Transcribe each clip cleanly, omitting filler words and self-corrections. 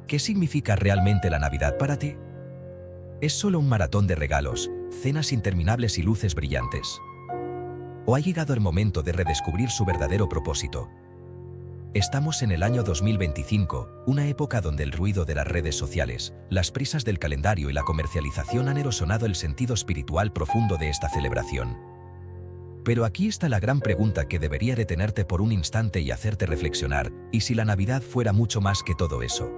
¿Qué significa realmente la Navidad para ti? ¿Es solo un maratón de regalos, cenas interminables y luces brillantes? ¿O ha llegado el momento de redescubrir su verdadero propósito? Estamos en el año 2025, una época donde el ruido de las redes sociales, las prisas del calendario y la comercialización han erosionado el sentido espiritual profundo de esta celebración. Pero aquí está la gran pregunta que debería detenerte por un instante y hacerte reflexionar: ¿y si la Navidad fuera mucho más que todo eso?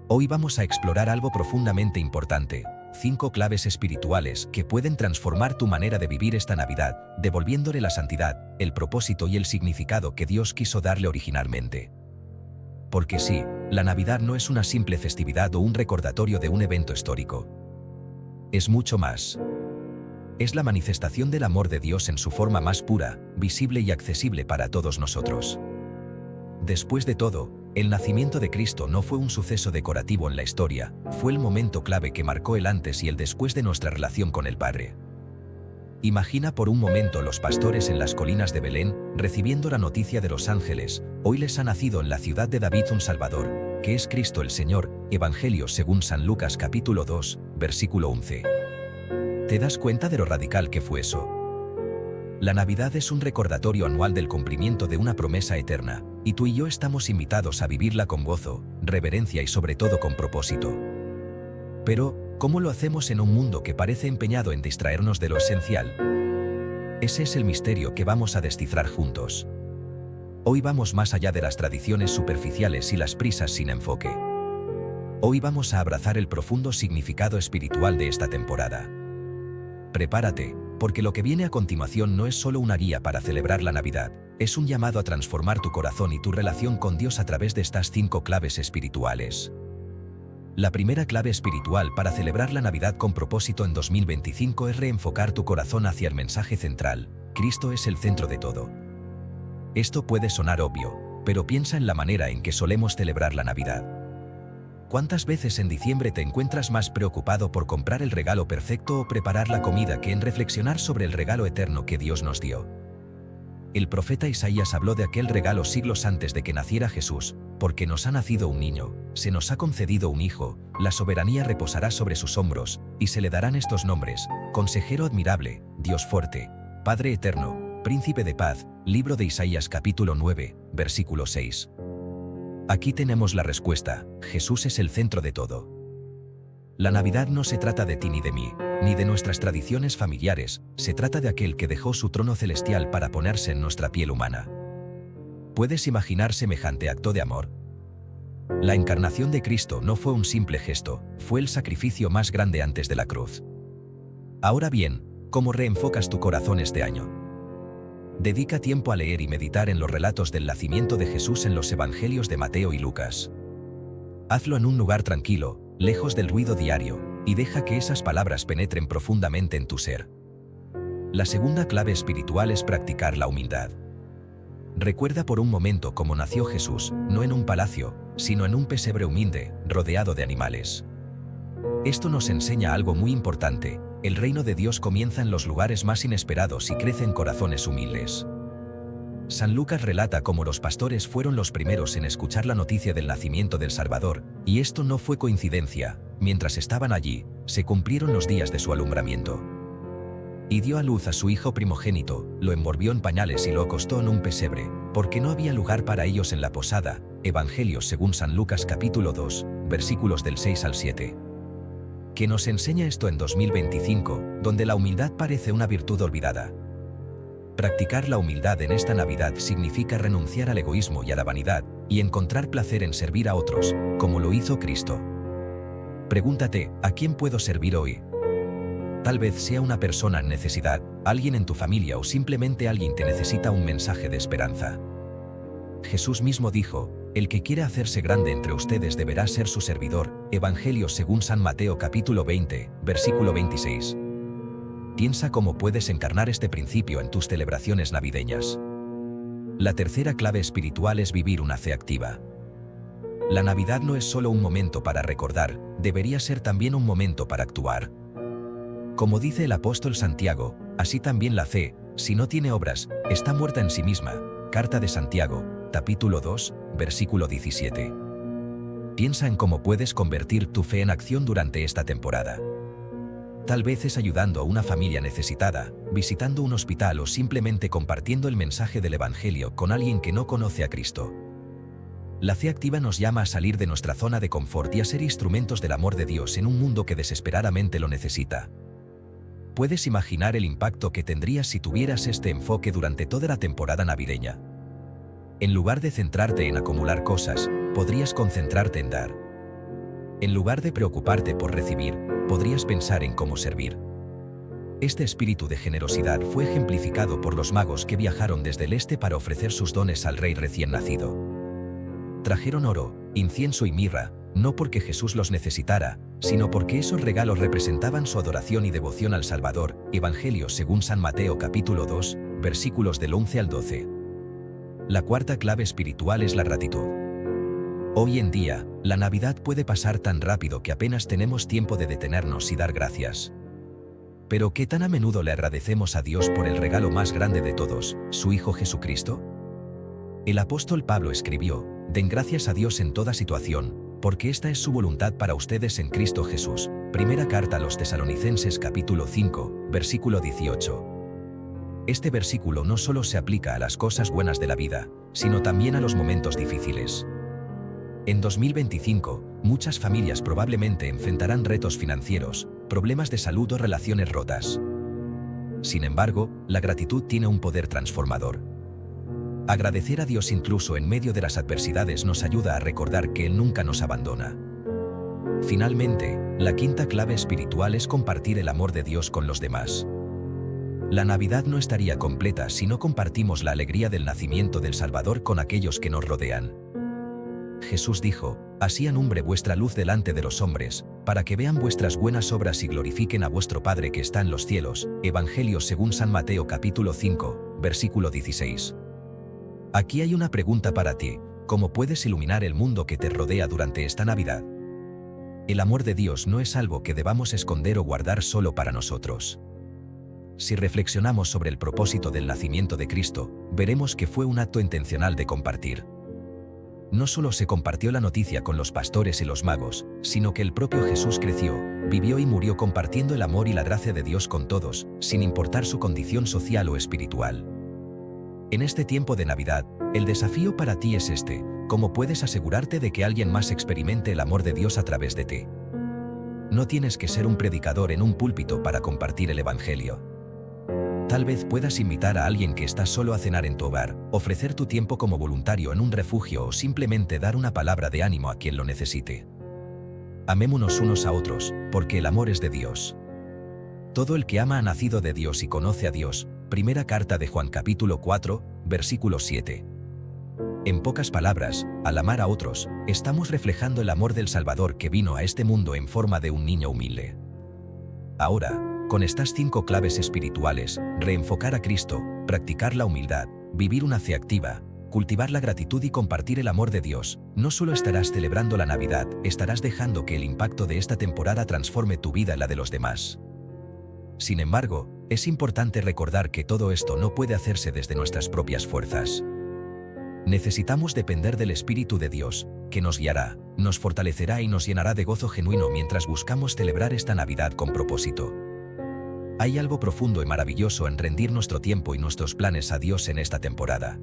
Hoy vamos a explorar algo profundamente importante: 5 claves espirituales que pueden transformar tu manera de vivir esta Navidad, devolviéndole la santidad, el propósito y el significado que Dios quiso darle originalmente. Porque sí, la Navidad no es una simple festividad o un recordatorio de un evento histórico. Es mucho más. Es la manifestación del amor de Dios en su forma más pura, visible y accesible para todos nosotros. Después de todo, el nacimiento de Cristo no fue un suceso decorativo en la historia, fue el momento clave que marcó el antes y el después de nuestra relación con el Padre. Imagina por un momento los pastores en las colinas de Belén, recibiendo la noticia de los ángeles: hoy les ha nacido en la ciudad de David un Salvador, que es Cristo el Señor. Evangelio según San Lucas capítulo 2, versículo 11. ¿Te das cuenta de lo radical que fue eso? La Navidad es un recordatorio anual del cumplimiento de una promesa eterna, y tú y yo estamos invitados a vivirla con gozo, reverencia y sobre todo con propósito. Pero, ¿cómo lo hacemos en un mundo que parece empeñado en distraernos de lo esencial? Ese es el misterio que vamos a descifrar juntos. Hoy vamos más allá de las tradiciones superficiales y las prisas sin enfoque. Hoy vamos a abrazar el profundo significado espiritual de esta temporada. Prepárate, porque lo que viene a continuación no es solo una guía para celebrar la Navidad, es un llamado a transformar tu corazón y tu relación con Dios a través de estas 5 claves espirituales. La primera clave espiritual para celebrar la Navidad con propósito en 2025 es reenfocar tu corazón hacia el mensaje central: Cristo es el centro de todo. Esto puede sonar obvio, pero piensa en la manera en que solemos celebrar la Navidad. ¿Cuántas veces en diciembre te encuentras más preocupado por comprar el regalo perfecto o preparar la comida que en reflexionar sobre el regalo eterno que Dios nos dio? El profeta Isaías habló de aquel regalo siglos antes de que naciera Jesús: porque nos ha nacido un niño, se nos ha concedido un hijo, la soberanía reposará sobre sus hombros, y se le darán estos nombres: Consejero admirable, Dios fuerte, Padre eterno, Príncipe de paz. Libro de Isaías capítulo 9, versículo 6. Aquí tenemos la respuesta: Jesús es el centro de todo. La Navidad no se trata de ti ni de mí, ni de nuestras tradiciones familiares, se trata de aquel que dejó su trono celestial para ponerse en nuestra piel humana. ¿Puedes imaginar semejante acto de amor? La encarnación de Cristo no fue un simple gesto, fue el sacrificio más grande antes de la cruz. Ahora bien, ¿cómo reenfocas tu corazón este año? Dedica tiempo a leer y meditar en los relatos del nacimiento de Jesús en los Evangelios de Mateo y Lucas. Hazlo en un lugar tranquilo, lejos del ruido diario, y deja que esas palabras penetren profundamente en tu ser. La segunda clave espiritual es practicar la humildad. Recuerda por un momento cómo nació Jesús, no en un palacio, sino en un pesebre humilde, rodeado de animales. Esto nos enseña algo muy importante: el reino de Dios comienza en los lugares más inesperados y crece en corazones humildes. San Lucas relata cómo los pastores fueron los primeros en escuchar la noticia del nacimiento del Salvador, y esto no fue coincidencia: mientras estaban allí, se cumplieron los días de su alumbramiento. Y dio a luz a su hijo primogénito, lo envolvió en pañales y lo acostó en un pesebre, porque no había lugar para ellos en la posada. Evangelio según San Lucas capítulo 2, versículos del 6 al 7. ¿Qué nos enseña esto en 2025, donde la humildad parece una virtud olvidada? Practicar la humildad en esta Navidad significa renunciar al egoísmo y a la vanidad, y encontrar placer en servir a otros, como lo hizo Cristo. Pregúntate: ¿a quién puedo servir hoy? Tal vez sea una persona en necesidad, alguien en tu familia o simplemente alguien que necesita un mensaje de esperanza. Jesús mismo dijo: el que quiere hacerse grande entre ustedes deberá ser su servidor. Evangelio según San Mateo capítulo 20, versículo 26. Piensa cómo puedes encarnar este principio en tus celebraciones navideñas. La tercera clave espiritual es vivir una fe activa. La Navidad no es solo un momento para recordar, debería ser también un momento para actuar. Como dice el apóstol Santiago, así también la fe, si no tiene obras, está muerta en sí misma. Carta de Santiago, capítulo 2, versículo 17. Piensa en cómo puedes convertir tu fe en acción durante esta temporada. Tal vez es ayudando a una familia necesitada, visitando un hospital o simplemente compartiendo el mensaje del Evangelio con alguien que no conoce a Cristo. La fe activa nos llama a salir de nuestra zona de confort y a ser instrumentos del amor de Dios en un mundo que desesperadamente lo necesita. ¿Puedes imaginar el impacto que tendrías si tuvieras este enfoque durante toda la temporada navideña? En lugar de centrarte en acumular cosas, podrías concentrarte en dar. En lugar de preocuparte por recibir, podrías pensar en cómo servir. Este espíritu de generosidad fue ejemplificado por los magos que viajaron desde el este para ofrecer sus dones al rey recién nacido. Trajeron oro, incienso y mirra, no porque Jesús los necesitara, sino porque esos regalos representaban su adoración y devoción al Salvador. Evangelio según San Mateo capítulo 2, versículos del 11 al 12. La cuarta clave espiritual es la gratitud. Hoy en día, la Navidad puede pasar tan rápido que apenas tenemos tiempo de detenernos y dar gracias. Pero ¿qué tan a menudo le agradecemos a Dios por el regalo más grande de todos, su Hijo Jesucristo? El apóstol Pablo escribió: «Den gracias a Dios en toda situación, porque esta es su voluntad para ustedes en Cristo Jesús». Primera carta a los Tesalonicenses capítulo 5, versículo 18. Este versículo no solo se aplica a las cosas buenas de la vida, sino también a los momentos difíciles. En 2025, muchas familias probablemente enfrentarán retos financieros, problemas de salud o relaciones rotas. Sin embargo, la gratitud tiene un poder transformador. Agradecer a Dios incluso en medio de las adversidades nos ayuda a recordar que Él nunca nos abandona. Finalmente, la quinta clave espiritual es compartir el amor de Dios con los demás. La Navidad no estaría completa si no compartimos la alegría del nacimiento del Salvador con aquellos que nos rodean. Jesús dijo: «Así alumbre vuestra luz delante de los hombres, para que vean vuestras buenas obras y glorifiquen a vuestro Padre que está en los cielos». Evangelio según San Mateo capítulo 5, versículo 16. Aquí hay una pregunta para ti: ¿cómo puedes iluminar el mundo que te rodea durante esta Navidad? El amor de Dios no es algo que debamos esconder o guardar solo para nosotros. Si reflexionamos sobre el propósito del nacimiento de Cristo, veremos que fue un acto intencional de compartir. No solo se compartió la noticia con los pastores y los magos, sino que el propio Jesús creció, vivió y murió compartiendo el amor y la gracia de Dios con todos, sin importar su condición social o espiritual. En este tiempo de Navidad, el desafío para ti es este: ¿cómo puedes asegurarte de que alguien más experimente el amor de Dios a través de ti? No tienes que ser un predicador en un púlpito para compartir el Evangelio. Tal vez puedas invitar a alguien que está solo a cenar en tu hogar, ofrecer tu tiempo como voluntario en un refugio o simplemente dar una palabra de ánimo a quien lo necesite. Amémonos unos a otros, porque el amor es de Dios. Todo el que ama ha nacido de Dios y conoce a Dios. Primera carta de Juan capítulo 4, versículo 7. En pocas palabras, al amar a otros, estamos reflejando el amor del Salvador que vino a este mundo en forma de un niño humilde. Ahora, con estas 5 claves espirituales: reenfocar a Cristo, practicar la humildad, vivir una fe activa, cultivar la gratitud y compartir el amor de Dios, no solo estarás celebrando la Navidad, estarás dejando que el impacto de esta temporada transforme tu vida y la de los demás. Sin embargo, es importante recordar que todo esto no puede hacerse desde nuestras propias fuerzas. Necesitamos depender del Espíritu de Dios, que nos guiará, nos fortalecerá y nos llenará de gozo genuino mientras buscamos celebrar esta Navidad con propósito. Hay algo profundo y maravilloso en rendir nuestro tiempo y nuestros planes a Dios en esta temporada.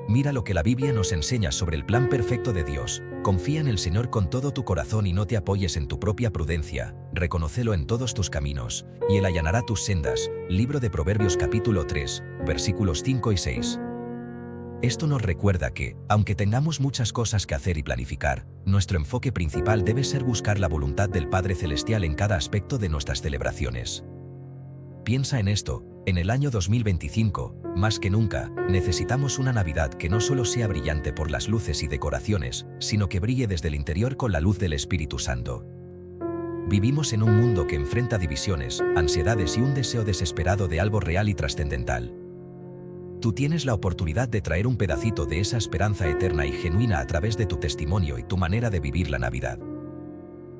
Mira lo que la Biblia nos enseña sobre el plan perfecto de Dios: confía en el Señor con todo tu corazón y no te apoyes en tu propia prudencia, reconócelo en todos tus caminos, y Él allanará tus sendas. Libro de Proverbios capítulo 3, versículos 5 y 6. Esto nos recuerda que, aunque tengamos muchas cosas que hacer y planificar, nuestro enfoque principal debe ser buscar la voluntad del Padre Celestial en cada aspecto de nuestras celebraciones. Piensa en esto: en el año 2025, más que nunca, necesitamos una Navidad que no solo sea brillante por las luces y decoraciones, sino que brille desde el interior con la luz del Espíritu Santo. Vivimos en un mundo que enfrenta divisiones, ansiedades y un deseo desesperado de algo real y trascendental. Tú tienes la oportunidad de traer un pedacito de esa esperanza eterna y genuina a través de tu testimonio y tu manera de vivir la Navidad.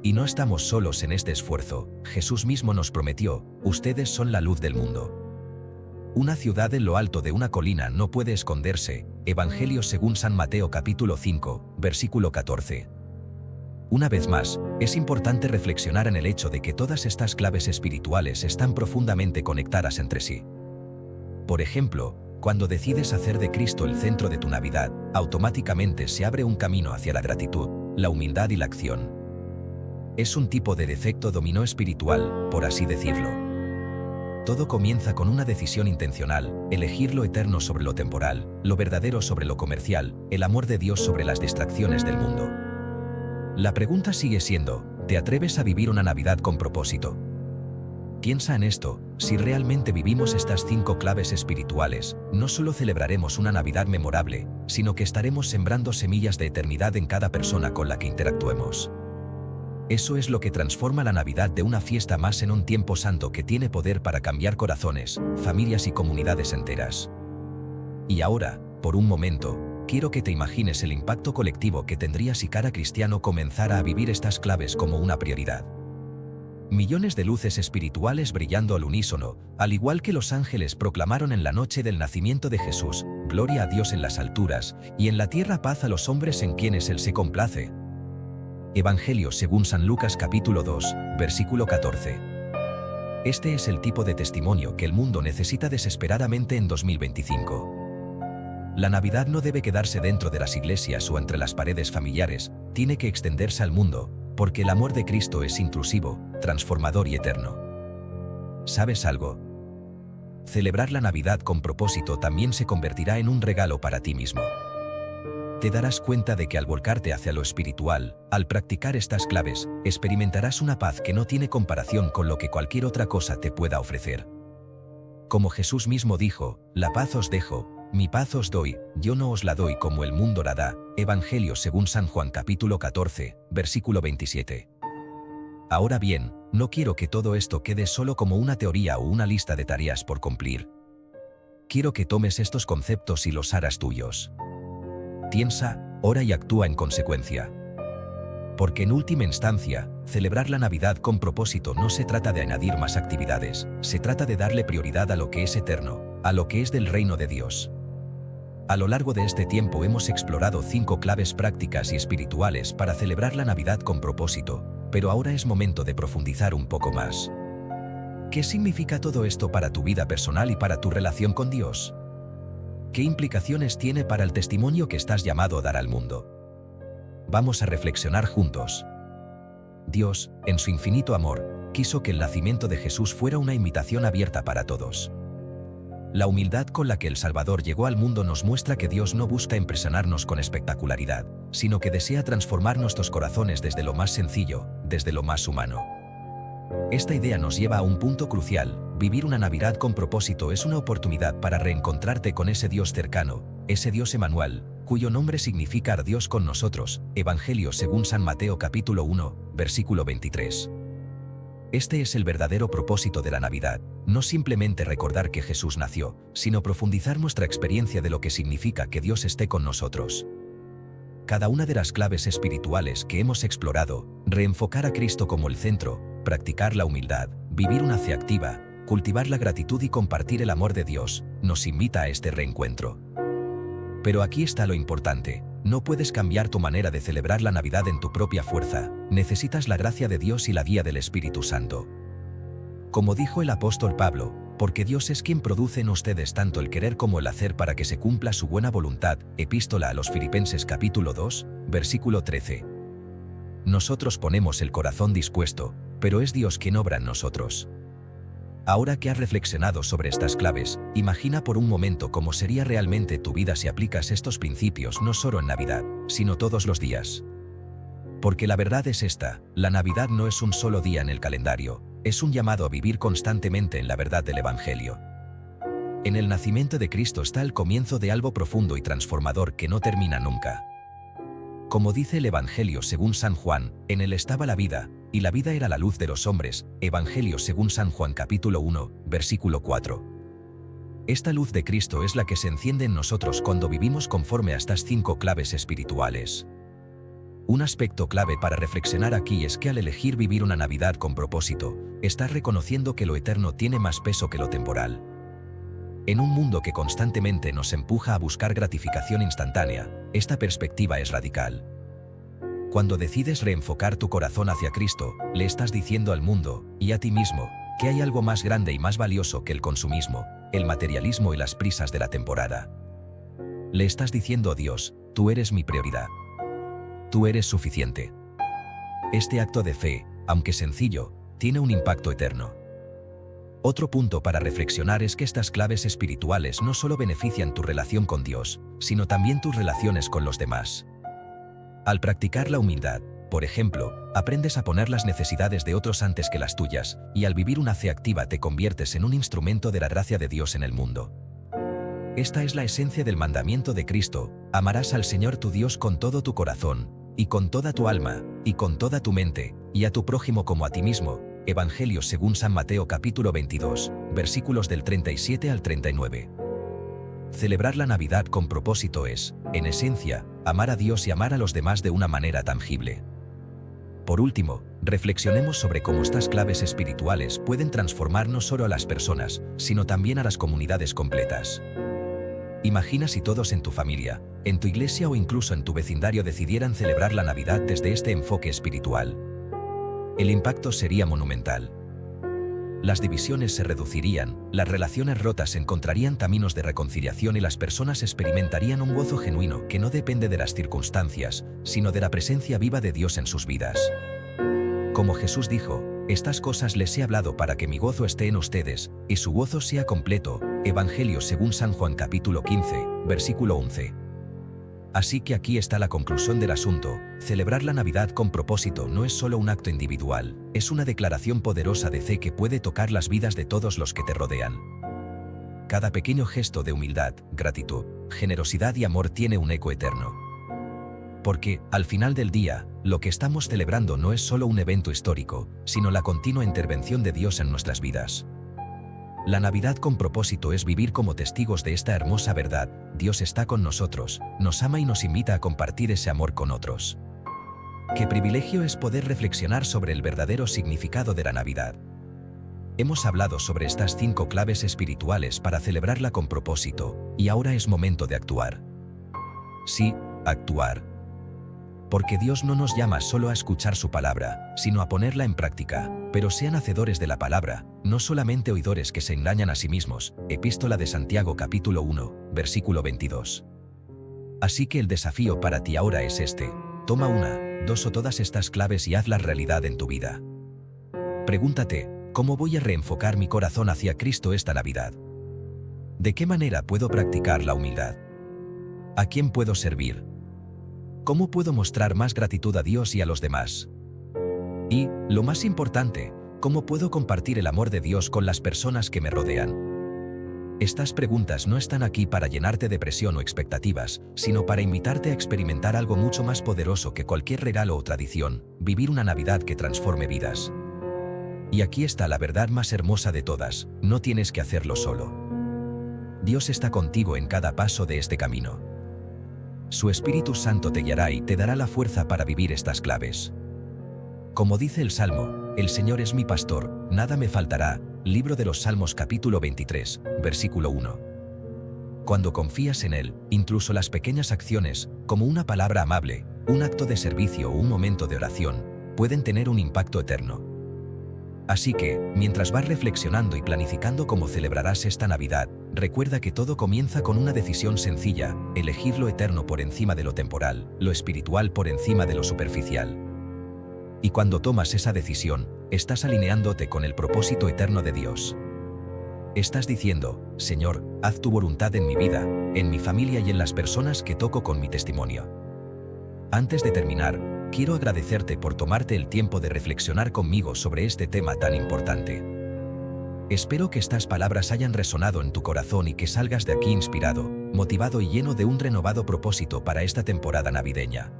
Y no estamos solos en este esfuerzo. Jesús mismo nos prometió: ustedes son la luz del mundo. Una ciudad en lo alto de una colina no puede esconderse. Evangelio según San Mateo capítulo 5, versículo 14. Una vez más, es importante reflexionar en el hecho de que todas estas claves espirituales están profundamente conectadas entre sí. Por ejemplo, cuando decides hacer de Cristo el centro de tu Navidad, automáticamente se abre un camino hacia la gratitud, la humildad y la acción. Es un tipo de efecto dominó espiritual, por así decirlo. Todo comienza con una decisión intencional, elegir lo eterno sobre lo temporal, lo verdadero sobre lo comercial, el amor de Dios sobre las distracciones del mundo. La pregunta sigue siendo, ¿te atreves a vivir una Navidad con propósito? Piensa en esto, si realmente vivimos estas 5 claves espirituales, no solo celebraremos una Navidad memorable, sino que estaremos sembrando semillas de eternidad en cada persona con la que interactuemos. Eso es lo que transforma la Navidad de una fiesta más en un tiempo santo que tiene poder para cambiar corazones, familias y comunidades enteras. Y ahora, por un momento, quiero que te imagines el impacto colectivo que tendría si cada cristiano comenzara a vivir estas claves como una prioridad. Millones de luces espirituales brillando al unísono, al igual que los ángeles proclamaron en la noche del nacimiento de Jesús, gloria a Dios en las alturas, y en la tierra paz a los hombres en quienes Él se complace. Evangelio según San Lucas capítulo 2, versículo 14. Este es el tipo de testimonio que el mundo necesita desesperadamente en 2025. La Navidad no debe quedarse dentro de las iglesias o entre las paredes familiares, tiene que extenderse al mundo, porque el amor de Cristo es inclusivo, transformador y eterno. ¿Sabes algo? Celebrar la Navidad con propósito también se convertirá en un regalo para ti mismo. Te darás cuenta de que al volcarte hacia lo espiritual, al practicar estas claves, experimentarás una paz que no tiene comparación con lo que cualquier otra cosa te pueda ofrecer. Como Jesús mismo dijo, la paz os dejo, mi paz os doy, yo no os la doy como el mundo la da. Evangelio según San Juan capítulo 14, versículo 27. Ahora bien, no quiero que todo esto quede solo como una teoría o una lista de tareas por cumplir. Quiero que tomes estos conceptos y los harás tuyos. Piensa, ora y actúa en consecuencia. Porque en última instancia, celebrar la Navidad con propósito no se trata de añadir más actividades, se trata de darle prioridad a lo que es eterno, a lo que es del reino de Dios. A lo largo de este tiempo hemos explorado 5 claves prácticas y espirituales para celebrar la Navidad con propósito, pero ahora es momento de profundizar un poco más. ¿Qué significa todo esto para tu vida personal y para tu relación con Dios? ¿Qué implicaciones tiene para el testimonio que estás llamado a dar al mundo? Vamos a reflexionar juntos. Dios, en su infinito amor, quiso que el nacimiento de Jesús fuera una invitación abierta para todos. La humildad con la que el Salvador llegó al mundo nos muestra que Dios no busca impresionarnos con espectacularidad, sino que desea transformar nuestros corazones desde lo más sencillo, desde lo más humano. Esta idea nos lleva a un punto crucial: vivir una Navidad con propósito es una oportunidad para reencontrarte con ese Dios cercano, ese Dios Emmanuel, cuyo nombre significa Dios con nosotros. Evangelio según San Mateo capítulo 1, versículo 23. Este es el verdadero propósito de la Navidad, no simplemente recordar que Jesús nació, sino profundizar nuestra experiencia de lo que significa que Dios esté con nosotros. Cada una de las claves espirituales que hemos explorado, reenfocar a Cristo como el centro, practicar la humildad, vivir una fe activa, cultivar la gratitud y compartir el amor de Dios, nos invita a este reencuentro. Pero aquí está lo importante: no puedes cambiar tu manera de celebrar la Navidad en tu propia fuerza, necesitas la gracia de Dios y la guía del Espíritu Santo. Como dijo el apóstol Pablo, porque Dios es quien produce en ustedes tanto el querer como el hacer para que se cumpla su buena voluntad. Epístola a los Filipenses capítulo 2, versículo 13. Nosotros ponemos el corazón dispuesto, pero es Dios quien obra en nosotros. Ahora que has reflexionado sobre estas claves, imagina por un momento cómo sería realmente tu vida si aplicas estos principios no solo en Navidad, sino todos los días. Porque la verdad es esta: la Navidad no es un solo día en el calendario, es un llamado a vivir constantemente en la verdad del Evangelio. En el nacimiento de Cristo está el comienzo de algo profundo y transformador que no termina nunca. Como dice el Evangelio según San Juan, en él estaba la vida, y la vida era la luz de los hombres. Evangelio según San Juan capítulo 1, versículo 4. Esta luz de Cristo es la que se enciende en nosotros cuando vivimos conforme a estas 5 claves espirituales. Un aspecto clave para reflexionar aquí es que al elegir vivir una Navidad con propósito, estás reconociendo que lo eterno tiene más peso que lo temporal. En un mundo que constantemente nos empuja a buscar gratificación instantánea, esta perspectiva es radical. Cuando decides reenfocar tu corazón hacia Cristo, le estás diciendo al mundo, y a ti mismo, que hay algo más grande y más valioso que el consumismo, el materialismo y las prisas de la temporada. Le estás diciendo a Dios, tú eres mi prioridad. Tú eres suficiente. Este acto de fe, aunque sencillo, tiene un impacto eterno. Otro punto para reflexionar es que estas claves espirituales no solo benefician tu relación con Dios, sino también tus relaciones con los demás. Al practicar la humildad, por ejemplo, aprendes a poner las necesidades de otros antes que las tuyas, y al vivir una fe activa te conviertes en un instrumento de la gracia de Dios en el mundo. Esta es la esencia del mandamiento de Cristo: amarás al Señor tu Dios con todo tu corazón, y con toda tu alma, y con toda tu mente, y a tu prójimo como a ti mismo. Evangelio según San Mateo capítulo 22, versículos del 37 al 39. Celebrar la Navidad con propósito es, en esencia, amar a Dios y amar a los demás de una manera tangible. Por último, reflexionemos sobre cómo estas claves espirituales pueden transformar no solo a las personas, sino también a las comunidades completas. Imagina si todos en tu familia, en tu iglesia o incluso en tu vecindario decidieran celebrar la Navidad desde este enfoque espiritual. El impacto sería monumental. Las divisiones se reducirían, las relaciones rotas encontrarían caminos de reconciliación y las personas experimentarían un gozo genuino que no depende de las circunstancias, sino de la presencia viva de Dios en sus vidas. Como Jesús dijo, estas cosas les he hablado para que mi gozo esté en ustedes, y su gozo sea completo. Evangelio según San Juan capítulo 15, versículo 11. Así que aquí está la conclusión del asunto: celebrar la Navidad con propósito no es solo un acto individual, es una declaración poderosa de fe que puede tocar las vidas de todos los que te rodean. Cada pequeño gesto de humildad, gratitud, generosidad y amor tiene un eco eterno. Porque, al final del día, lo que estamos celebrando no es solo un evento histórico, sino la continua intervención de Dios en nuestras vidas. La Navidad con propósito es vivir como testigos de esta hermosa verdad: Dios está con nosotros, nos ama y nos invita a compartir ese amor con otros. Qué privilegio es poder reflexionar sobre el verdadero significado de la Navidad. Hemos hablado sobre estas 5 claves espirituales para celebrarla con propósito, y ahora es momento de actuar. Sí, actuar. Porque Dios no nos llama solo a escuchar su palabra, sino a ponerla en práctica. Pero sean hacedores de la palabra, no solamente oidores que se engañan a sí mismos. Epístola de Santiago capítulo 1, versículo 22. Así que el desafío para ti ahora es este: toma una, 2 o todas estas claves y hazlas realidad en tu vida. Pregúntate, ¿cómo voy a reenfocar mi corazón hacia Cristo esta Navidad? ¿De qué manera puedo practicar la humildad? ¿A quién puedo servir? ¿Cómo puedo mostrar más gratitud a Dios y a los demás? Y, lo más importante, ¿cómo puedo compartir el amor de Dios con las personas que me rodean? Estas preguntas no están aquí para llenarte de presión o expectativas, sino para invitarte a experimentar algo mucho más poderoso que cualquier regalo o tradición: vivir una Navidad que transforme vidas. Y aquí está la verdad más hermosa de todas: no tienes que hacerlo solo. Dios está contigo en cada paso de este camino. Su Espíritu Santo te guiará y te dará la fuerza para vivir estas claves. Como dice el Salmo: el Señor es mi pastor, nada me faltará. Libro de los Salmos capítulo 23, versículo 1. Cuando confías en Él, incluso las pequeñas acciones, como una palabra amable, un acto de servicio o un momento de oración, pueden tener un impacto eterno. Así que, mientras vas reflexionando y planificando cómo celebrarás esta Navidad, recuerda que todo comienza con una decisión sencilla: elegir lo eterno por encima de lo temporal, lo espiritual por encima de lo superficial. Y cuando tomas esa decisión, estás alineándote con el propósito eterno de Dios. Estás diciendo: Señor, haz tu voluntad en mi vida, en mi familia y en las personas que toco con mi testimonio. Antes de terminar, quiero agradecerte por tomarte el tiempo de reflexionar conmigo sobre este tema tan importante. Espero que estas palabras hayan resonado en tu corazón y que salgas de aquí inspirado, motivado y lleno de un renovado propósito para esta temporada navideña.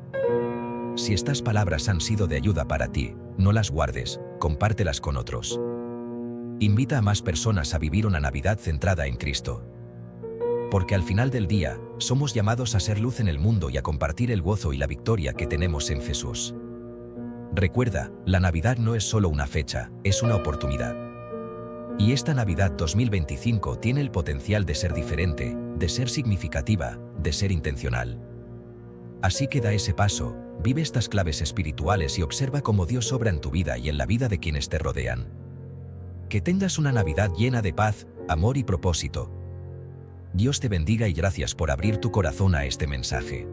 Si estas palabras han sido de ayuda para ti, no las guardes, compártelas con otros. Invita a más personas a vivir una Navidad centrada en Cristo. Porque al final del día, somos llamados a ser luz en el mundo y a compartir el gozo y la victoria que tenemos en Jesús. Recuerda, la Navidad no es solo una fecha, es una oportunidad. Y esta Navidad 2025 tiene el potencial de ser diferente, de ser significativa, de ser intencional. Así que da ese paso, Vive estas claves espirituales y observa cómo Dios obra en tu vida y en la vida de quienes te rodean. Que tengas una Navidad llena de paz, amor y propósito. Dios te bendiga y gracias por abrir tu corazón a este mensaje.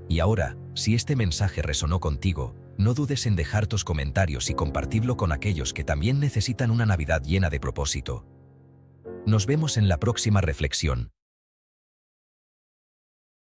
Y ahora, si este mensaje resonó contigo, no dudes en dejar tus comentarios y compartirlo con aquellos que también necesitan una Navidad llena de propósito. Nos vemos en la próxima reflexión.